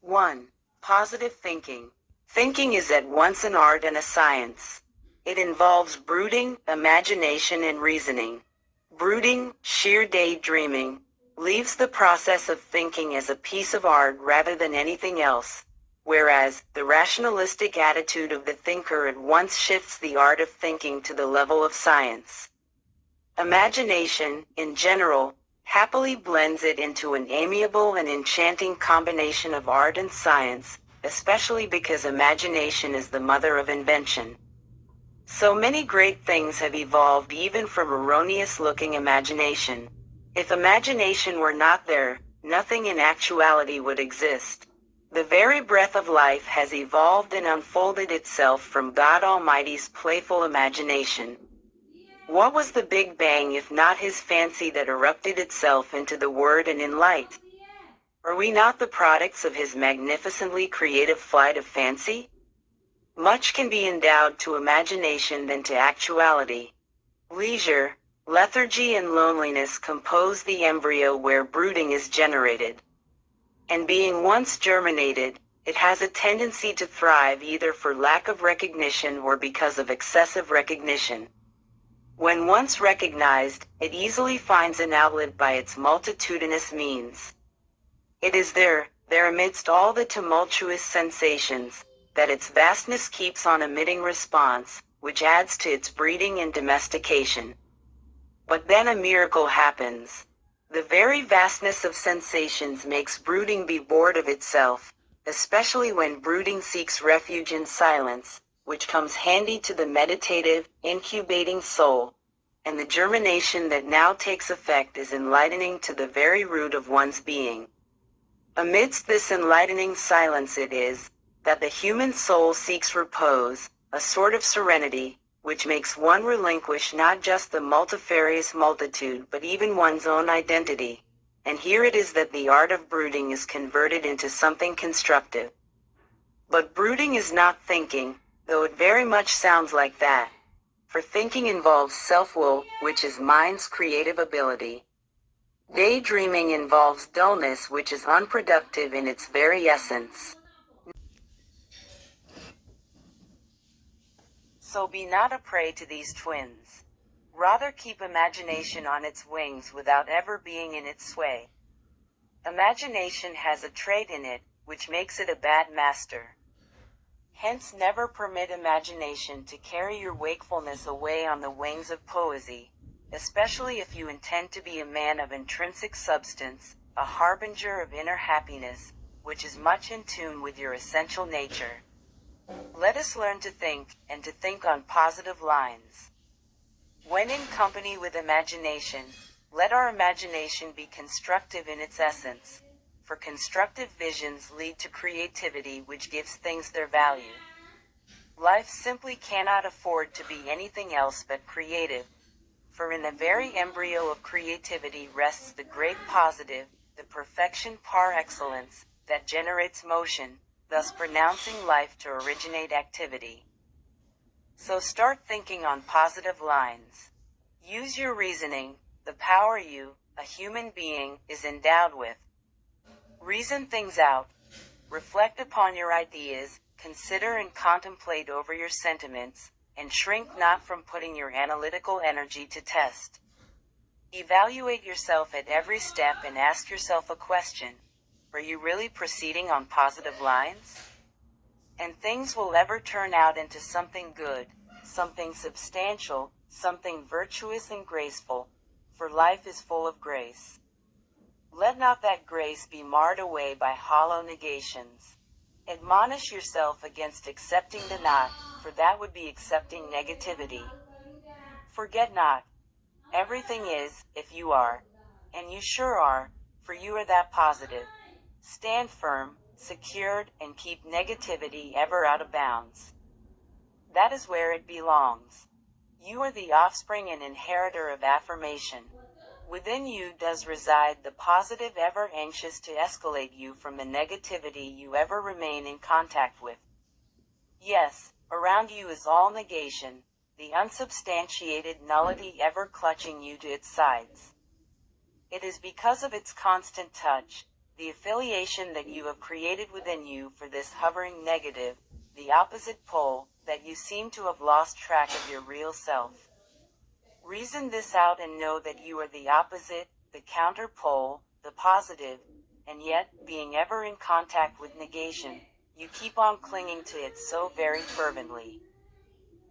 1. Positive thinking. Thinking is at once an art and a science. It involves brooding, imagination, and reasoning. Brooding, sheer daydreaming, leaves the process of thinking as a piece of art rather than anything else, whereas the rationalistic attitude of the thinker at once shifts the art of thinking to the level of science. Imagination, in general, happily blends it into an amiable and enchanting combination of art and science, especially because imagination is the mother of invention. So many great things have evolved even from erroneous-looking imagination. If imagination were not there, nothing in actuality would exist. The very breath of life has evolved and unfolded itself from God Almighty's playful imagination. What was the Big Bang if not his fancy that erupted itself into the Word and in light? Are we not the products of his magnificently creative flight of fancy? Much can be endowed to imagination than to actuality. Leisure, lethargy, and loneliness compose the embryo where brooding is generated. And being once germinated, it has a tendency to thrive either for lack of recognition or because of excessive recognition. When once recognized, it easily finds an outlet by its multitudinous means. It is there amidst all the tumultuous sensations, that its vastness keeps on emitting response, which adds to its breeding and domestication. But then a miracle happens. The very vastness of sensations makes brooding be bored of itself, especially when brooding seeks refuge in silence, which comes handy to the meditative, incubating soul, and the germination that now takes effect is enlightening to the very root of one's being. Amidst this enlightening silence it is, that the human soul seeks repose, a sort of serenity, which makes one relinquish not just the multifarious multitude but even one's own identity. And here it is that the art of brooding is converted into something constructive. But brooding is not thinking, though it very much sounds like that. For thinking involves self-will, which is mind's creative ability. Daydreaming involves dullness, which is unproductive in its very essence. So be not a prey to these twins. Rather keep imagination on its wings without ever being in its sway. Imagination has a trait in it, which makes it a bad master. Hence never permit imagination to carry your wakefulness away on the wings of poesy, especially if you intend to be a man of intrinsic substance, a harbinger of inner happiness, which is much in tune with your essential nature. Let us learn to think, and to think on positive lines. When in company with imagination, let our imagination be constructive in its essence, for constructive visions lead to creativity which gives things their value. Life simply cannot afford to be anything else but creative, for in the very embryo of creativity rests the great positive, the perfection par excellence, that generates motion, thus pronouncing life to originate activity. So start thinking on positive lines. Use your reasoning, the power you, a human being, is endowed with. Reason things out. Reflect upon your ideas, consider and contemplate over your sentiments, and shrink not from putting your analytical energy to test. Evaluate yourself at every step and ask yourself a question. Are you really proceeding on positive lines? And things will ever turn out into something good, something substantial, something virtuous and graceful, for life is full of grace. Let not that grace be marred away by hollow negations. Admonish yourself against accepting the not, for that would be accepting negativity. Forget not. Everything is, if you are. And you sure are, for you are that positive. Stand firm, secured, and keep negativity ever out of bounds. That is where it belongs. You are the offspring and inheritor of affirmation. Within you does reside the positive ever anxious to escalate you from the negativity you ever remain in contact with. Yes, around you is all negation, the unsubstantiated nullity ever clutching you to its sides. It is because of its constant touch, the affiliation that you have created within you for this hovering negative, the opposite pole, that you seem to have lost track of your real self. Reason this out and know that you are the opposite, the counter pole, the positive, and yet, being ever in contact with negation, you keep on clinging to it so very fervently.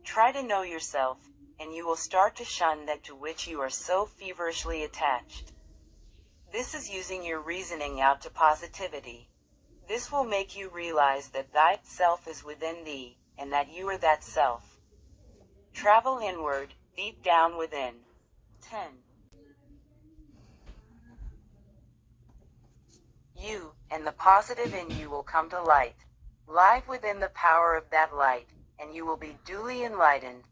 Try to know yourself, and you will start to shun that to which you are so feverishly attached. This is using your reasoning out to positivity. This will make you realize that thy self is within thee, and that you are that self. Travel inward, deep down within. 10. You, and the positive in you will come to light. Live within the power of that light, and you will be duly enlightened.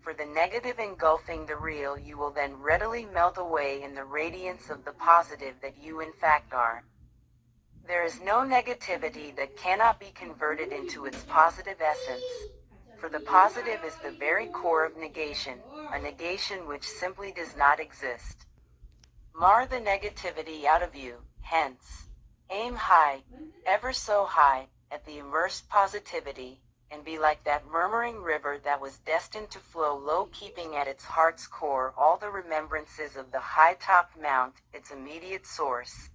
For the negative engulfing the real, you will then readily melt away in the radiance of the positive that you in fact are. There is no negativity that cannot be converted into its positive essence. For the positive is the very core of negation, a negation which simply does not exist. Mar the negativity out of you, hence. Aim high, ever so high, at the immersed positivity, and be like that murmuring river that was destined to flow low, keeping at its heart's core all the remembrances of the high-topped mount, its immediate source.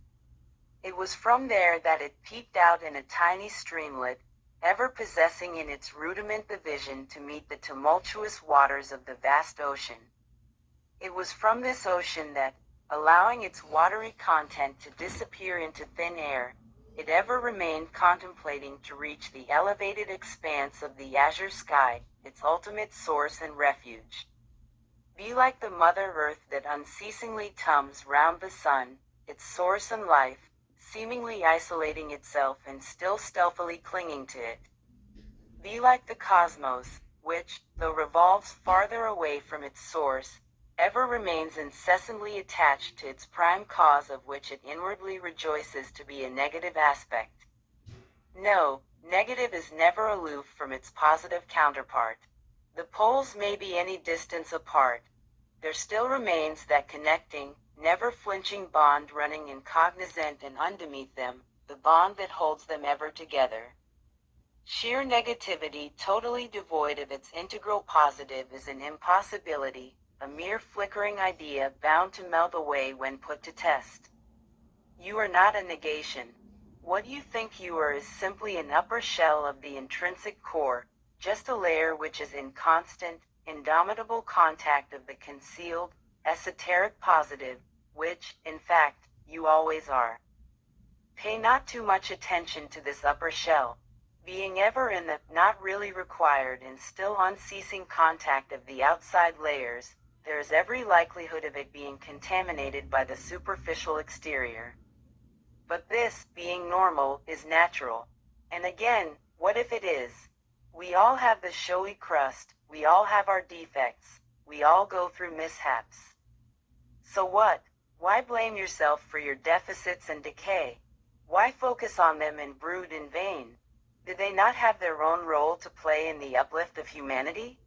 It was from there that it peeped out in a tiny streamlet, ever possessing in its rudiment the vision to meet the tumultuous waters of the vast ocean. It was from this ocean that, allowing its watery content to disappear into thin air, it ever remained contemplating to reach the elevated expanse of the azure sky, its ultimate source and refuge. Be like the Mother Earth that unceasingly tums round the sun, its source and life, seemingly isolating itself and still stealthily clinging to it. Be like the cosmos, which, though revolves farther away from its source, ever remains incessantly attached to its prime cause, of which it inwardly rejoices to be a negative aspect. No, negative is never aloof from its positive counterpart. The poles may be any distance apart. There still remains that connecting, never flinching bond running incognizant and underneath them, the bond that holds them ever together. Sheer negativity totally devoid of its integral positive is an impossibility, a mere flickering idea bound to melt away when put to test. You are not a negation. What you think you are is simply an upper shell of the intrinsic core, just a layer which is in constant, indomitable contact of the concealed, esoteric positive, which, in fact, you always are. Pay not too much attention to this upper shell. Being ever in the not really required and still unceasing contact of the outside layers, there is every likelihood of it being contaminated by the superficial exterior. But this, being normal, is natural. And again, what if it is? We all have the showy crust, we all have our defects, we all go through mishaps. So what? Why blame yourself for your deficits and decay? Why focus on them and brood in vain? Did they not have their own role to play in the uplift of humanity?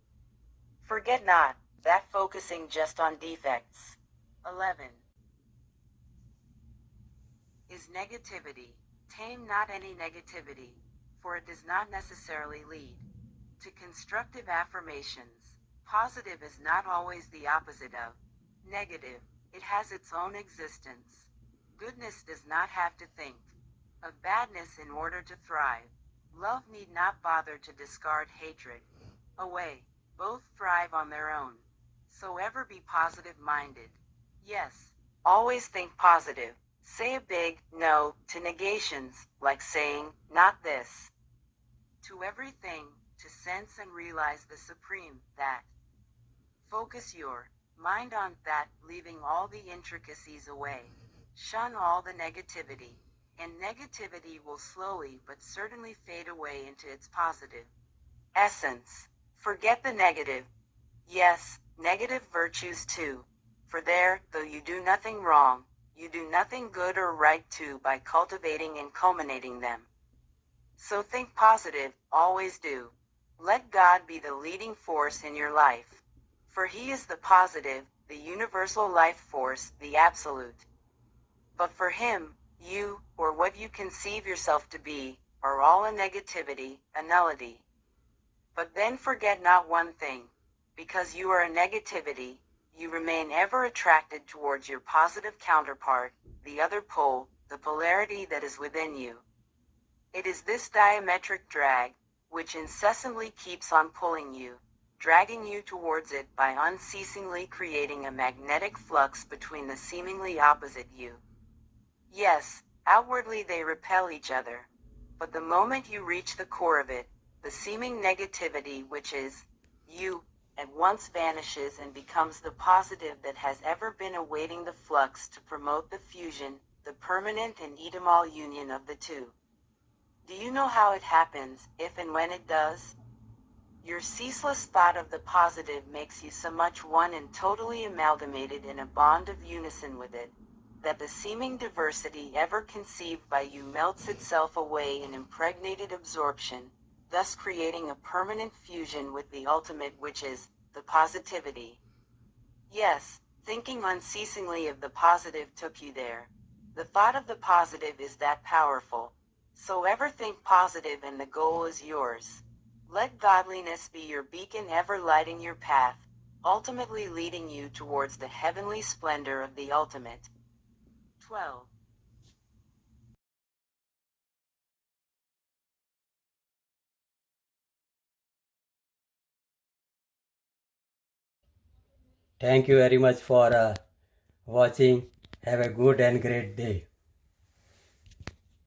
Forget not, that focusing just on defects. 11. Is negativity. Tame not any negativity, for it does not necessarily lead to constructive affirmations. Positive is not always the opposite of negative. It has its own existence. Goodness does not have to think of badness in order to thrive. Love need not bother to discard hatred away. Both thrive on their own. So ever be positive-minded. Yes, always think positive. Say a big no to negations, like saying, not this. To everything, to sense and realize the supreme, that. Focus your mind on that, leaving all the intricacies away. Shun all the negativity. And negativity will slowly but certainly fade away into its positive essence. Forget the negative. Yes, negative virtues too. For there, though you do nothing wrong, you do nothing good or right too by cultivating and culminating them. So think positive, always do. Let God be the leading force in your life. For He is the positive, the universal life force, the absolute. But for Him, You, or what you conceive yourself to be, are all a negativity, a nullity. But then forget not one thing. Because you are a negativity, you remain ever attracted towards your positive counterpart, the other pole, the polarity that is within you. It is this diametric drag, which incessantly keeps on pulling you, dragging you towards it by unceasingly creating a magnetic flux between the seemingly opposite you. Yes, outwardly they repel each other. But the moment you reach the core of it, the seeming negativity which is you at once vanishes and becomes the positive that has ever been awaiting the flux to promote the fusion, the permanent and eternal union of the two. Do you know how it happens, if and when it does? Your ceaseless thought of the positive makes you so much one and totally amalgamated in a bond of unison with it, that the seeming diversity ever conceived by you melts itself away in impregnated absorption, thus creating a permanent fusion with the ultimate which is, the positivity. Yes, thinking unceasingly of the positive took you there. The thought of the positive is that powerful. So ever think positive and the goal is yours. Let godliness be your beacon ever lighting your path, ultimately leading you towards the heavenly splendor of the ultimate. 12. Thank you very much for watching. Have a good and great day.